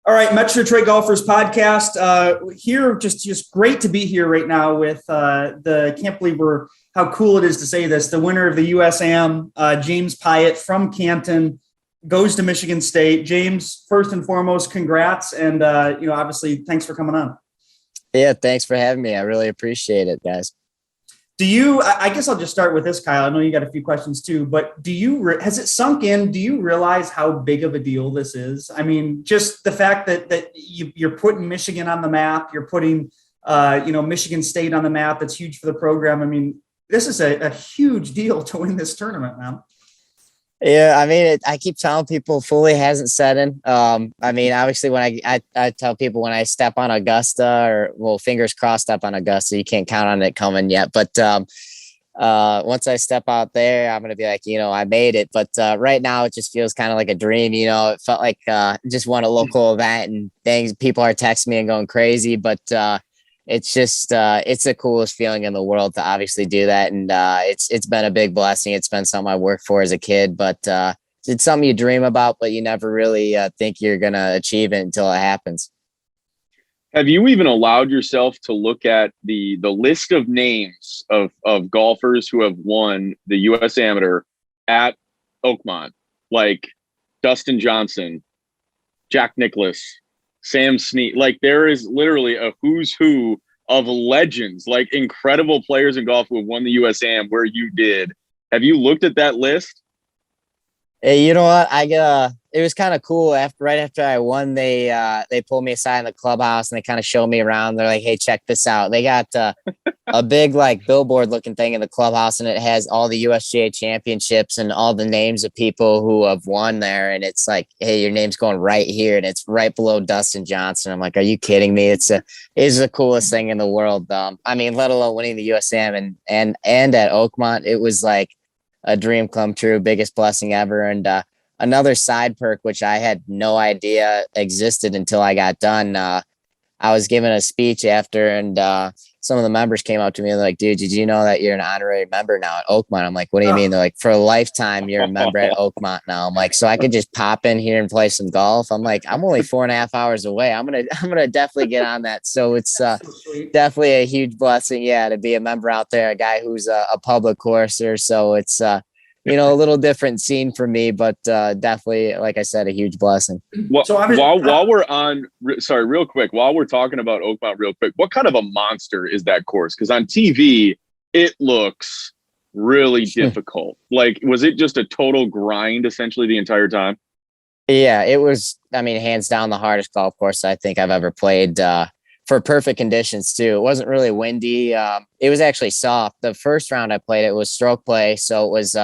All right, Metro Detroit Golfers podcast. Here, just great to be here right now with can't believe how cool it is to say this. The winner of the USAM, James Piot from Canton, goes to Michigan State. James, first and foremost, congrats, and obviously, thanks for coming on. Yeah, thanks for having me. I really appreciate it, guys. I guess I'll just start with this, Kyle. I know you got a few questions too, but has it sunk in? Do you realize how big of a deal this is? I mean, just the fact that you're putting Michigan on the map, you're putting, Michigan State on the map. That's huge for the program. I mean, this is a huge deal to win this tournament, man. Yeah, I mean, I keep telling people fully hasn't set in. I mean, obviously, when I tell people when I step on Augusta, fingers crossed up on Augusta, you can't count on it coming yet. But once I step out there, I'm gonna be like, I made it. But right now, it just feels kind of like a dream. It felt like just won a local event and things. People are texting me and going crazy, but it's just it's the coolest feeling in the world to obviously do that, and it's been a big blessing. It's been something I worked for as a kid, but it's something you dream about, but you never really think you're gonna achieve it until it happens. Have you even allowed yourself to look at the list of names of golfers who have won the U.S. Amateur at Oakmont, like Dustin Johnson, Jack Nicklaus, Sam Snead? Like, there is literally a who's who of legends, like incredible players in golf who have won the USAM where you did. Have you looked at that list? Hey, you know what? It was kind of cool. Right after I won, they pulled me aside in the clubhouse and they kind of showed me around. They're like, "Hey, check this out." They got a big like billboard looking thing in the clubhouse, and it has all the USGA championships and all the names of people who have won there. And it's like, "Hey, your name's going right here," and it's right below Dustin Johnson. I'm like, "Are you kidding me?" It's the coolest thing in the world. I mean, let alone winning the USAM and at Oakmont, it was like a dream come true, biggest blessing ever. And another side perk, which I had no idea existed until I got done. I was giving a speech after, and some of the members came up to me and they're like, "Dude, did you know that you're an honorary member now at Oakmont?" I'm like, "What do you mean?" They're like, "For a lifetime, you're a member at Oakmont now." I'm like, "So I could just pop in here and play some golf?" I'm like, "I'm only 4.5 hours away. I'm gonna definitely get on that." So it's definitely a huge blessing, to be a member out there, a guy who's a public courser. So it's a little different scene for me, but definitely, like I said, a huge blessing. Well, so while we're on, sorry, real quick, while we're talking about Oakmont real quick, what kind of a monster is that course? Because on TV, it looks really difficult. Like, was it just a total grind essentially the entire time? Yeah, it was, I mean, hands down the hardest golf course I think I've ever played for perfect conditions too. It wasn't really windy. It was actually soft. The first round I played, it was stroke play. So it was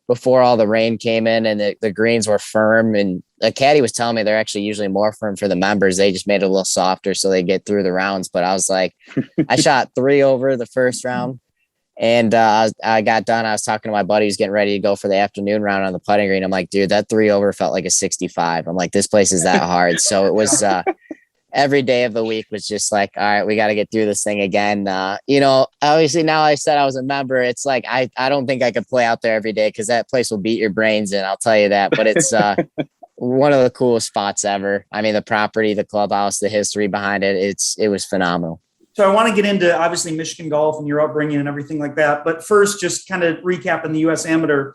before all the rain came in, and the greens were firm, and the caddy was telling me they're actually usually more firm for the members. They just made it a little softer so they get through the rounds. But I was like, I shot 3 over the first round, and I got done. I was talking to my buddy who's getting ready to go for the afternoon round on the putting green. I'm like, "Dude, that 3 over felt like a 65. I'm like, "This place is that hard." So it was every day of the week was just like, all right, we got to get through this thing again. Obviously now I said I was a member. It's like, I don't think I could play out there every day, because that place will beat your brains in. I'll tell you that. But it's one of the coolest spots ever. I mean, the property, the clubhouse, the history behind it. It was phenomenal. So I want to get into obviously Michigan golf and your upbringing and everything like that. But first, just kind of recapping the U.S. Amateur.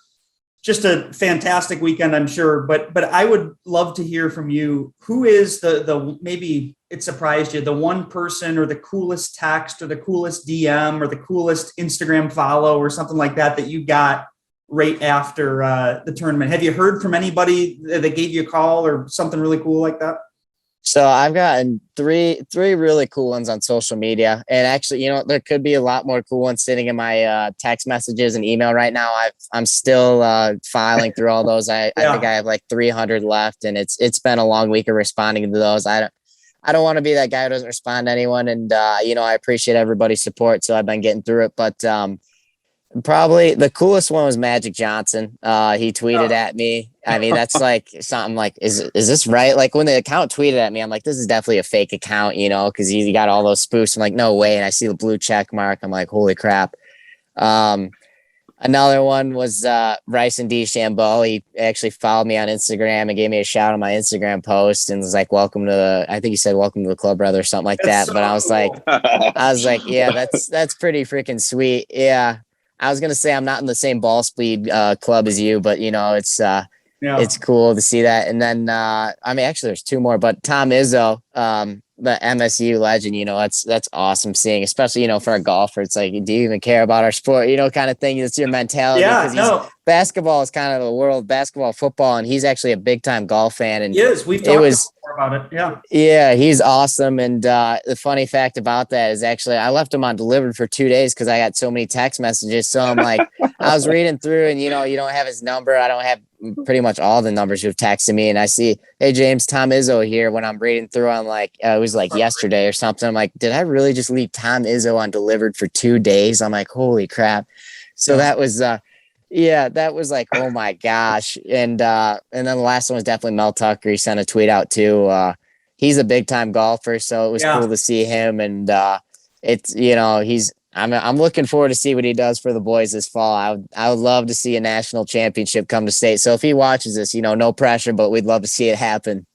Just a fantastic weekend, I'm sure. But I would love to hear from you. Who is the maybe it surprised you, the one person or the coolest text or the coolest DM or the coolest Instagram follow or something like that you got right after the tournament? Have you heard from anybody that gave you a call or something really cool like that? So I've gotten three really cool ones on social media, and actually, there could be a lot more cool ones sitting in my text messages and email right now. I'm still filing through all those. I think I have like 300 left, and it's been a long week of responding to those. I don't want to be that guy who doesn't respond to anyone, and I appreciate everybody's support. So I've been getting through it, but probably the coolest one was Magic Johnson. He tweeted at me. I mean, that's like something like, is this right? Like when the account tweeted at me, I'm like, this is definitely a fake account, because he got all those spoofs. I'm like, no way. And I see the blue check mark. I'm like, holy crap. Another one was Bryson DeChambeau. He actually followed me on Instagram and gave me a shout on my Instagram post and was like, "Welcome to I think he said welcome to the club, brother," or something like that. So But I was cool. like, yeah, that's pretty freaking sweet. Yeah, I was gonna say I'm not in the same ball speed club as you, but Yeah. it's cool to see that. And then I mean, actually, there's two more, but Tom Izzo, the MSU legend, that's awesome seeing, especially for a golfer. It's like, do you even care about our sport? Kind of thing. It's your mentality Yeah. because No, basketball is kind of the world, basketball, football, and he's actually a big time golf fan. And he is. We've it talked was more about it. Yeah. yeah, he's awesome. And the funny fact about that is actually I left him on delivered for 2 days because I got so many text messages. So I'm like, I was reading through and, you don't have his number. I don't have pretty much all the numbers who've texted me. And I see, hey, James, Tom Izzo here. When I'm reading through, I'm like, it was like yesterday or something. I'm like, did I really just leave Tom Izzo on delivered for 2 days? I'm like, holy crap. So that was, yeah, that was like, oh my gosh. And then the last one was definitely Mel Tucker. He sent a tweet out too. He's a big time golfer, so it was cool to see him. And it's I'm looking forward to see what he does for the boys this fall. I would love to see a national championship come to state. So if he watches this, no pressure, but we'd love to see it happen.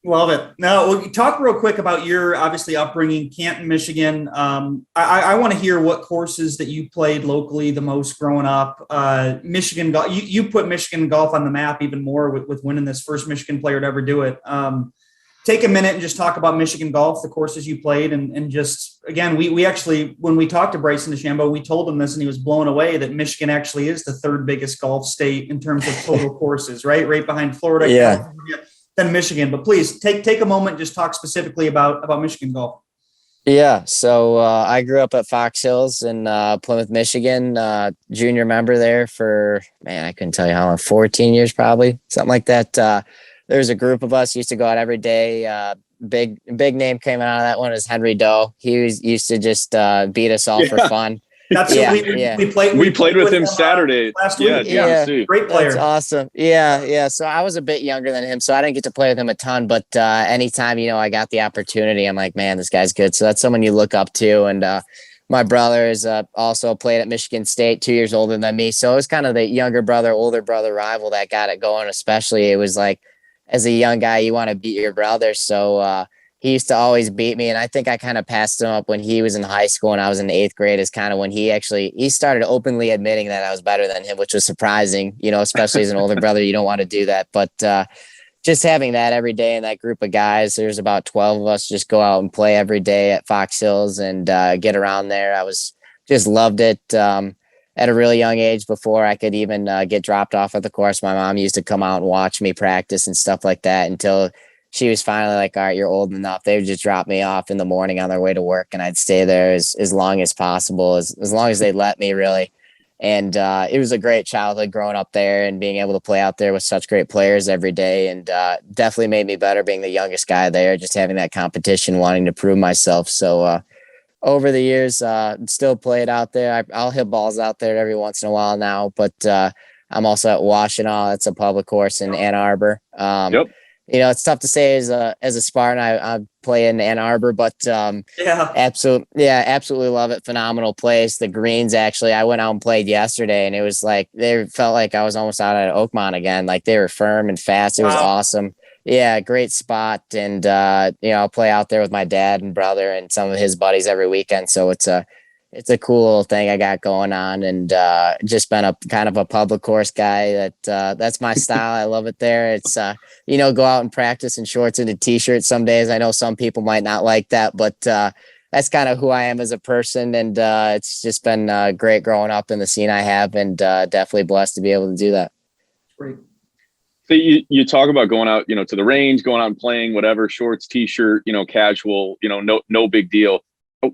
Love it. Now, we'll talk real quick about your obviously upbringing, Canton, Michigan. I want to hear what courses that you played locally the most growing up. Michigan golf. You put Michigan golf on the map even more with winning this first Michigan player to ever do it. Take a minute and just talk about Michigan golf, the courses you played, and just again, we actually, when we talked to Bryson DeChambeau, we told him this, and he was blown away that Michigan actually is the third biggest golf state in terms of total courses, right behind Florida, California, then Michigan. But please take a moment, and just talk specifically about Michigan golf. Yeah, so I grew up at Fox Hills in Plymouth, Michigan. Junior member there for I couldn't tell you how long, 14 years probably, something like that. There's a group of us used to go out every day. Big name came out of that one is Henry Doe. Used to just beat us all for fun. That's we played with him Saturday last week. Yeah, great player. That's awesome. Yeah. So I was a bit younger than him, so I didn't get to play with him a ton. But anytime I got the opportunity, I'm like, man, this guy's good. So that's someone you look up to. And my brother is also played at Michigan State, 2 years older than me. So it was kind of the younger brother, older brother rival that got it going. Especially it was like, as a young guy, you want to beat your brother. So he used to always beat me. And I think I kind of passed him up when he was in high school and I was in 8th grade is kind of when he started openly admitting that I was better than him, which was surprising, especially as an older brother, you don't want to do that. But just having that every day in that group of guys, there's about 12 of us just go out and play every day at Fox Hills and get around there. I just loved it. At a really young age, before I could even get dropped off at the course, my mom used to come out and watch me practice and stuff like that until she was finally like, all right, you're old enough. They would just drop me off in the morning on their way to work, and I'd stay there as long as possible, as long as they'd let me, really. And it was a great childhood growing up there and being able to play out there with such great players every day, and definitely made me better being the youngest guy there, just having that competition, wanting to prove myself. So over the years, still play it out there. I'll hit balls out there every once in a while now, but I'm also at Washtenaw. It's a public course in Ann Arbor. It's tough to say as a Spartan. I play in Ann Arbor, but absolutely love it. Phenomenal place. The greens, actually, I went out and played yesterday, and it was like they felt like I was almost out at Oakmont again. Like they were firm and fast. It was awesome. Yeah, great spot. And, I'll play out there with my dad and brother and some of his buddies every weekend. So it's a cool little thing I got going on, and just been a kind of a public course guy. That's my style. I love it there. It's, go out and practice in shorts and a t-shirt some days. I know some people might not like that, but that's kind of who I am as a person. And it's just been great growing up in the scene I have, and definitely blessed to be able to do that. Great. So you talk about going out, to the range, going out and playing, whatever, shorts, t-shirt, casual, no big deal.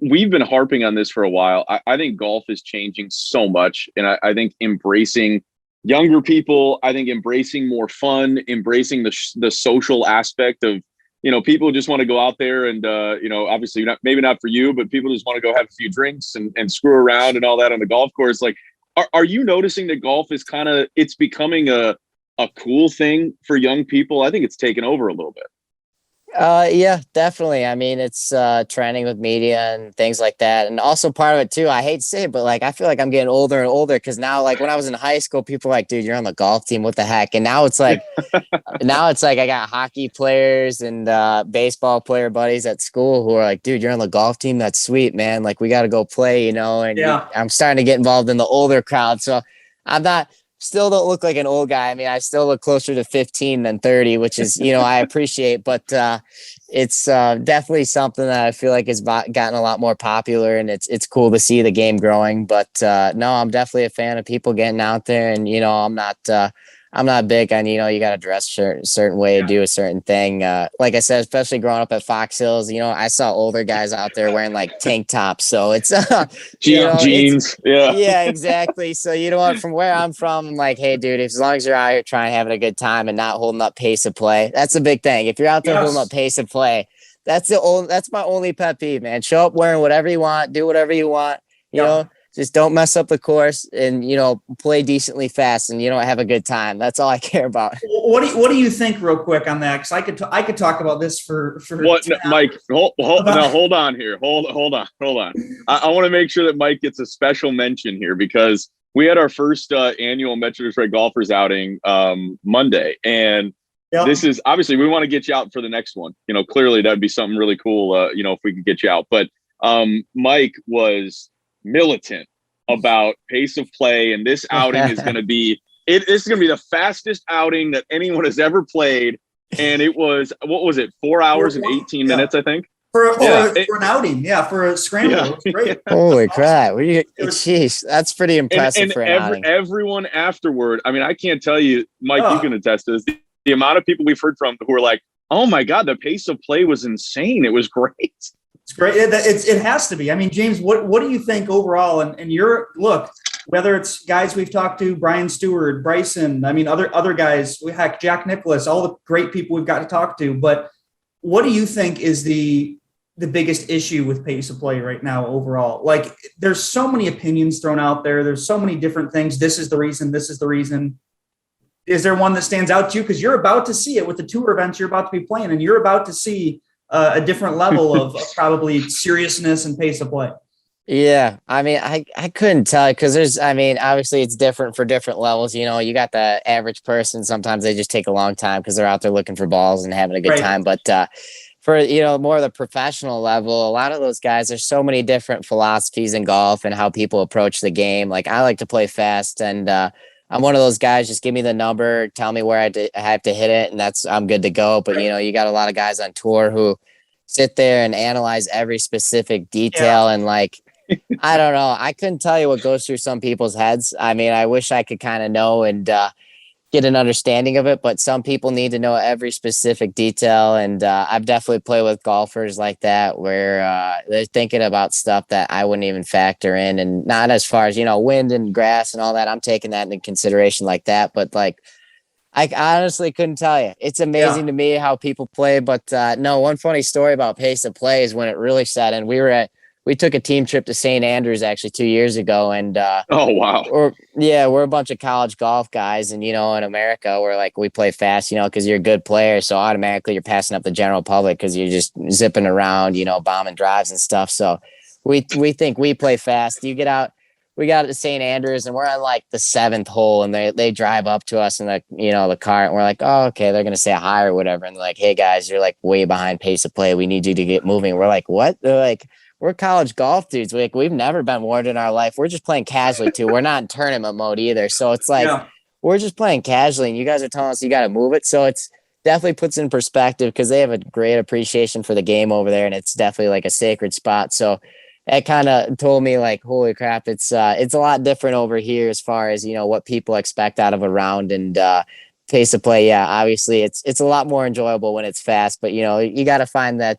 We've been harping on this for a while. I think golf is changing so much. And I think embracing younger people, I think embracing more fun, embracing the social aspect of, people just want to go out there and, obviously maybe not for you, but people just want to go have a few drinks and screw around and all that on the golf course. Like, are you noticing that golf is it's becoming a cool thing for young people? I think it's taken over a little bit. Yeah, definitely. I mean, it's trending with media and things like that. And also part of it too, I hate to say it, but like I feel like I'm getting older and older because now like when I was in high school, people were like, dude, you're on the golf team. What the heck? And now it's like I got hockey players and baseball player buddies at school who are like, dude, you're on the golf team. That's sweet, man. Like we got to go play, you know, and Yeah. I'm starting to get involved in the older crowd. So I'm not still don't look like an old guy. I mean, I still look closer to 15 than 30, which is, you know, I appreciate, but it's definitely something that I feel like has gotten a lot more popular, and it's cool to see the game growing. But no, I'm definitely a fan of people getting out there, and you know, I'm not big on, you know, you got to dress certain way to do a certain thing. Like I said, especially growing up at Fox Hills, you know, I saw older guys out there wearing like tank tops. So it's, you know, jeans. Yeah. yeah, exactly. So you know what, from where I'm from, I'm like, hey, dude, as long as you're out here trying having a good time and not holding up pace of play, that's a big thing. If you're out there holding up pace of play, that's my only pet peeve, man. Show up wearing whatever you want, do whatever you want, you know. Just don't mess up the course and, you know, play decently fast and, you know, have a good time. That's all I care about. What do you think real quick on that? Cause I could talk about this for what, Mike, hold on here. Hold on. I want to make sure that Mike gets a special mention here because we had our first annual Metro Detroit Golfers outing Monday. And this is obviously we want to get you out for the next one. You know, clearly that'd be something really cool, you know, if we could get you out. But Mike was militant about pace of play, and this outing is going to be this is going to be the fastest outing that anyone has ever played. And it was, what was it, 4 hours and 18 minutes, I think, for an outing, for a scramble. It was great. Holy crap! Jeez, that's pretty impressive and for an outing. Everyone afterward, I mean, I can't tell you, Mike, you can attest to this. The amount of people we've heard from who are like, "Oh my God, the pace of play was insane. It was great." It's great. It has to be. I mean, James, what do you think overall? And your look, whether it's guys we've talked to, Brian Stewart, Bryson, I mean, other guys, heck, Jack Nicklaus, all the great people we've got to talk to. But what do you think is the biggest issue with pace of play right now overall? Like, there's so many opinions thrown out there. There's so many different things. This is the reason. This is the reason. Is there one that stands out to you? Because you're about to see it with the tour events you're about to be playing, and you're about to see a different level of probably seriousness and pace of play. Yeah. I mean, I couldn't tell because obviously it's different for different levels. You know, you got the average person. Sometimes they just take a long time because they're out there looking for balls and having a good time. But for, you know, more of the professional level, a lot of those guys, there's so many different philosophies in golf and how people approach the game. Like I like to play fast, and I'm one of those guys, just give me the number, tell me where I have to hit it, and I'm good to go. But, you know, you got a lot of guys on tour who sit there and analyze every specific detail. And like, I don't know, I couldn't tell you what goes through some people's heads. I mean, I wish I could kind of know and get an understanding of it, but some people need to know every specific detail. And I've definitely played with golfers like that where they're thinking about stuff that I wouldn't even factor in, and not as far as, you know, wind and grass and all that. I'm taking that into consideration like that, but like, I honestly couldn't tell you. It's amazing to me how people play, but no, one funny story about pace of play is when it really set in. We took a team trip to St. Andrews actually 2 years ago. And oh, wow. We're a bunch of college golf guys. And, you know, in America, we're like, we play fast, you know, because you're a good player. So automatically you're passing up the general public because you're just zipping around, you know, bombing drives and stuff. So we think we play fast. You get out, we got to St. Andrews and we're on like the 7th hole, and they drive up to us in the car, and we're like, oh, okay, they're going to say hi or whatever. And they're like, hey guys, you're like way behind pace of play. We need you to get moving. We're like, what? They're like, we're college golf dudes. We've never been warned in our life. We're just playing casually too. We're not in tournament mode either. So it's like, we're just playing casually, and you guys are telling us you got to move it. So it's definitely puts in perspective because they have a great appreciation for the game over there, and it's definitely like a sacred spot. So it kind of told me like, holy crap, it's a lot different over here as far as, you know, what people expect out of a round and pace of play. Yeah, obviously it's a lot more enjoyable when it's fast, but you know, you got to find that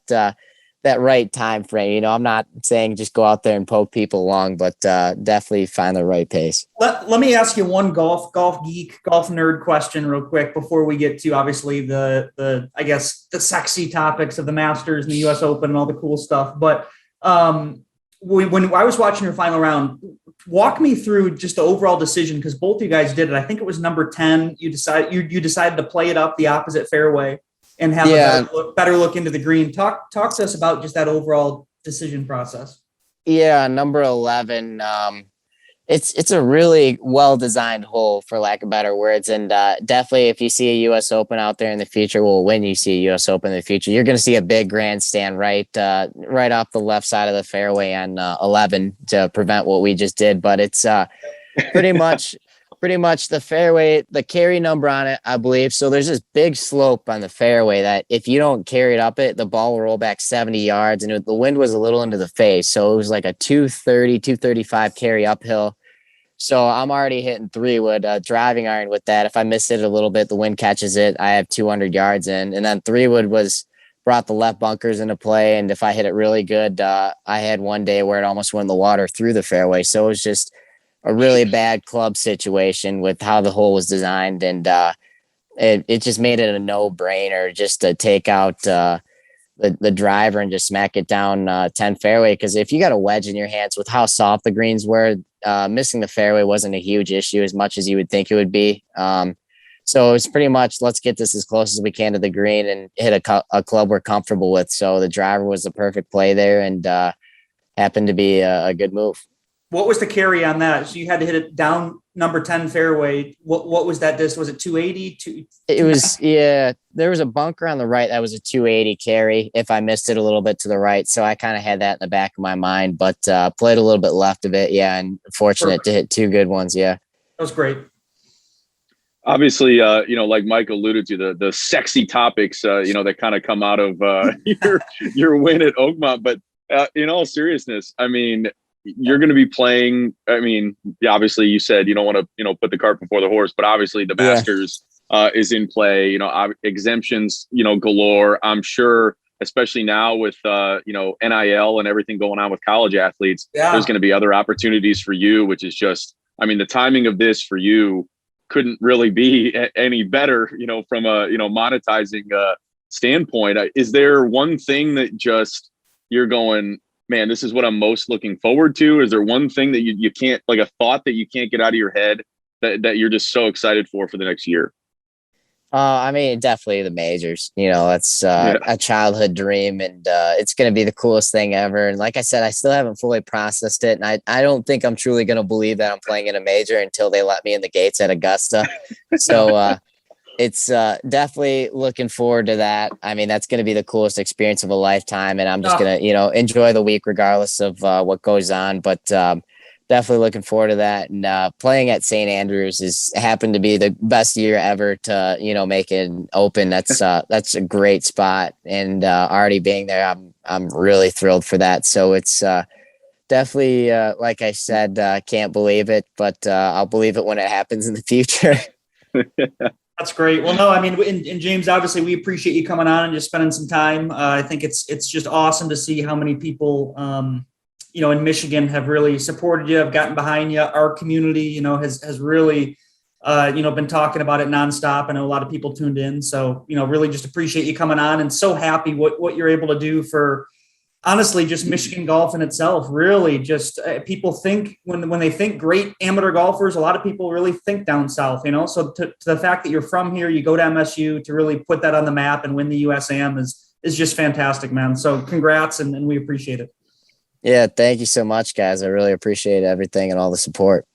right time frame. You know, I'm not saying just go out there and poke people along, but definitely find the right pace. Let me ask you one golf geek, golf nerd question real quick before we get to obviously the I guess the sexy topics of the Masters and the US Open and all the cool stuff. But when I was watching your final round, walk me through just the overall decision, because both of you guys did it. I think it was number 10. You decided to play it up the opposite fairway. and have a better look into the green. Talk to us about just that overall decision process. Yeah, number 11. It's a really well-designed hole, for lack of better words. And definitely if you see a U.S. Open out there in the future, well, when you see a U.S. Open in the future, you're going to see a big grandstand right off the left side of the fairway on 11 to prevent what we just did. But it's pretty much the fairway, the carry number on it, I believe. So there's this big slope on the fairway that if you don't carry it up it, the ball will roll back 70 yards. And the wind was a little into the face. So it was like a 230, 235 carry uphill. So I'm already hitting 3-wood driving iron with that. If I miss it a little bit, the wind catches it. I have 200 yards in. And then 3-wood brought the left bunkers into play. And if I hit it really good, I had one day where it almost went in the water through the fairway. So it was just a really bad club situation with how the hole was designed. And it just made it a no-brainer just to take out the driver and just smack it down 10 fairway. Because if you got a wedge in your hands with how soft the greens were, missing the fairway wasn't a huge issue as much as you would think it would be. So it's pretty much, let's get this as close as we can to the green and hit a club we're comfortable with. So the driver was the perfect play there and happened to be a good move. What was the carry on that? So you had to hit it down number 10 fairway. What was that distance? Was it 280? It was, yeah, there was a bunker on the right. That was a 280 carry if I missed it a little bit to the right. So I kind of had that in the back of my mind, but played a little bit left of it. Yeah. And fortunate to hit 2 good ones. Yeah. That was great. Obviously, like Mike alluded to, the sexy topics, that kind of come out of your win at Oakmont. But in all seriousness, I mean, you're going to be playing. I mean, obviously you said you don't want to, put the cart before the horse, but obviously the Masters is in play, exemptions, galore. I'm sure, especially now with, NIL and everything going on with college athletes, there's going to be other opportunities for you, which is just, I mean, the timing of this for you couldn't really be any better, from a, monetizing standpoint. Is there one thing that just you're going, man, this is what I'm most looking forward to? Is there one thing that you can't, like a thought that you can't get out of your head that you're just so excited for the next year? I mean, definitely the majors, that's a childhood dream and it's going to be the coolest thing ever. And like I said, I still haven't fully processed it. And I don't think I'm truly going to believe that I'm playing in a major until they let me in the gates at Augusta. So it's definitely looking forward to that. I mean, that's going to be the coolest experience of a lifetime. And I'm just going to, enjoy the week regardless of what goes on. But definitely looking forward to that. And playing at St. Andrews has happened to be the best year ever to, make it open. That's a great spot. And already being there, I'm really thrilled for that. So it's definitely, like I said, can't believe it, but I'll believe it when it happens in the future. That's great. Well, no, I mean, and James, obviously we appreciate you coming on and just spending some time. I think it's just awesome to see how many people, in Michigan have really supported you, have gotten behind you. Our community, has really, been talking about it nonstop. I know a lot of people tuned in. So, really just appreciate you coming on and so happy what you're able to do for, honestly, just Michigan golf in itself. Really just people think when they think great amateur golfers, a lot of people really think down south, so to the fact that you're from here, you go to MSU to really put that on the map and win the USAM is just fantastic, man. So congrats. And we appreciate it. Yeah. Thank you so much, guys. I really appreciate everything and all the support.